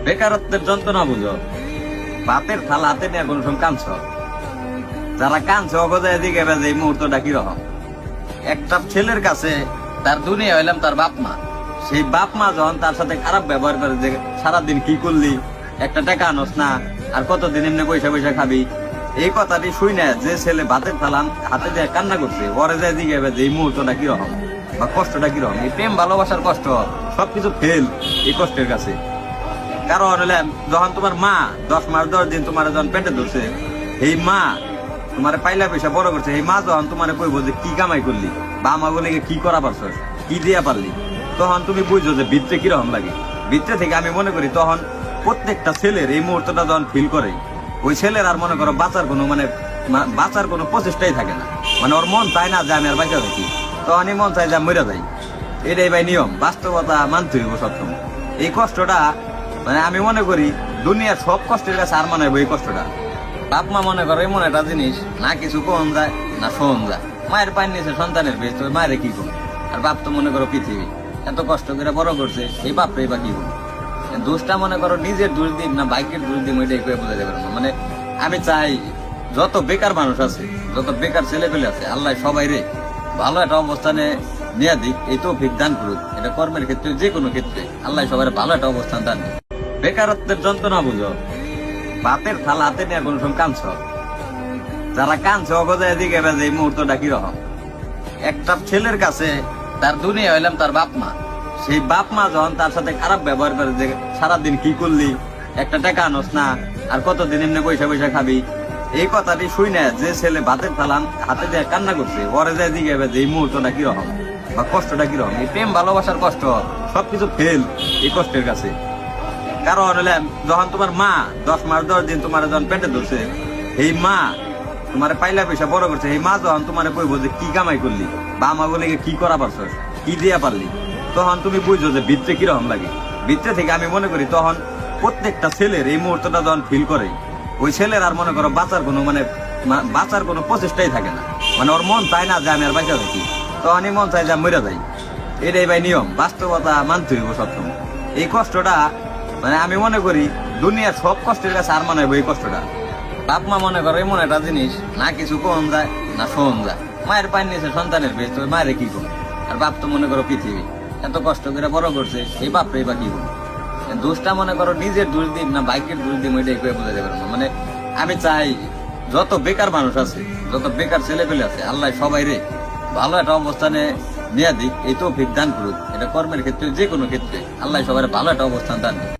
বেকারত্বের যন্ত্রণা বুঝো, ভাতের থালা হাতে নিয়ে কোন সময় কাঁদছ, যারা কাঁদছে অগজায় দিকে এই মুহূর্তটা কিরকম। একটা ছেলের কাছে তার দুনিয়া হইলাম তার বাপ মা, সেই বাপ মা যখন তার সাথে খারাপ ব্যবহার করে যে সারাদিন কি করলি, একটা টাকা আনস না, আর কতদিন এমনি পয়সা পয়সা খাবি, এই কথাটি শুই না যে ছেলে ভাতের থালা হাতে দিয়ে কান্না করছে ওরে যায় দিকে যে এই মুহূর্তটা কিরকম বা কষ্টটা কিরকম। এই প্রেম ভালোবাসার কষ্ট সবকিছু ফেল এই কষ্টের কাছে। কারণ হলে যখন তোমার মা 10 মাস 10 দিন তোমার যখন পেটে ধরছে, এই মা তোমার পাইলা পয়সা বড় করছে, এই মা যখন তোমার কইবো যে কি কামাই করলি বা আমাগুলো কি করা পারছস, কি দিয়া পারলি, তখন তুমি বুঝছো যে ভিতরে কিরকম লাগে। ভিতরে থেকে আমি মনে করি তখন প্রত্যেকটা ছেলের এই মুহূর্তটা যখন ফিল করে, ওই ছেলের আর মনে করো বাঁচার কোনো প্রচেষ্টাই থাকে না। মানে ওর মন চায় না যে আমি আর বাঁচা থাকি, তখনই মন চায় যে মরে যাই। এটাই ভাই নিয়ম, বাস্তবতা মানতে হইব সবসময়। এই কষ্টটা মানে আমি মনে করি দুনিয়ার সব কষ্টের কাছে আর মনে হইব এই কষ্টটা। বাপ মা মনে করো এমন একটা জিনিস, না কিছু কম যায় না শোন যায়। মায়ের পায়ের নিচে সন্তানের বেশ, তো মায়ের কি করবে। আর বাপ তো মনে করো পৃথিবী, এত কষ্ট করে বড় করছে, এই বাপরে বা কি করবে। দোষটা মনে করো নিজের দোষ দিন না ভাগ্যের দোষ দিন, ওইটাই করে বোঝা যাবে না। মানে আমি চাই যত বেকার মানুষ আছে, যত বেকার ছেলে পেলে আছে, আল্লাহ সবাই রে ভালো একটা অবস্থানে নিয়ে দিক, এই তৌফিক দান করুক। এটা কর্মের ক্ষেত্রে যে কোনো ক্ষেত্রে আল্লাহ সবাই ভালো একটা অবস্থান দান করুক। বেকারত্বের যন্ত্রণা বুঝো, ভাতের থালা হাতে নিয়ে কোন সময় কাঁদছ, যারা কাঁদছে অগজায় দিকে এই মুহূর্তটা কিরকম। একটা ছেলের কাছে তার দুনিয়া হইলাম তার বাপ মা, সেই বাপ মা যখন তার সাথে খারাপ ব্যবহার করে যে সারাদিন কি করলি, একটা টাকা আনস না, আর কতদিন এমনি পয়সা পয়সা খাবি, এই কথাটি শুই না যে ছেলে ভাতের থালা হাতে দিয়ে কান্না করছে ওরে যায় দিকে যে এই মুহূর্তটা কিরকম বা কষ্টটা কিরকম। এই প্রেম ভালোবাসার কষ্ট সবকিছু ফেল এই কষ্টের কাছে। কারণ হলে যখন তোমার মা 10 মাস 10 দিন তোমার যখন পেটে ধরছে, এই মা তোমার পাইলা পয়সা বড় করছে, এই মা যখন তোমার কইবো যে কি কামাই করলি বা আমাগুলো কি করা পারছস, কি দিয়া পারলি, তখন তুমি বুঝছো যে ভিতরে কিরকম লাগে। ভিতরে থেকে আমি মনে করি তখন প্রত্যেকটা ছেলের এই মুহূর্তটা যখন ফিল করে, ওই ছেলের আর মনে করো বাঁচার কোনো প্রচেষ্টাই থাকে না। মানে ওর মন চায় না যে আমি আর বাঁচা থাকি, তখনই মন চায় যে মরে যাই। এটাই ভাই নিয়ম, বাস্তবতা মানতে হইব সবসময়। এই কষ্টটা মানে আমি মনে করি দুনিয়ার সব কষ্টের কাছে আর মনে হইব এই কষ্টটা। বাপ মা মনে করো এমন একটা জিনিস, না কিছু কম যায় না শোন যায়। মায়ের পায়ের নিচে সন্তানের বেশ, তো মায়ের কি করবে। আর বাপ তো মনে করো পৃথিবী, এত কষ্ট করে বড় করছে, এই বাপরে বা কি করবে। দোষটা মনে করো নিজের দোষ দিন না ভাগ্যের দোষ দিন, ওইটাই করে বোঝা যাবে না। মানে আমি চাই যত বেকার মানুষ আছে, যত বেকার ছেলে পেলে আছে, আল্লাহ সবাই রে ভালো একটা অবস্থানে নিয়ে দিক, এই তৌফিক দান করুক। এটা কর্মের ক্ষেত্রে যে কোনো ক্ষেত্রে আল্লাহ সবাই ভালো একটা অবস্থান দান করুক।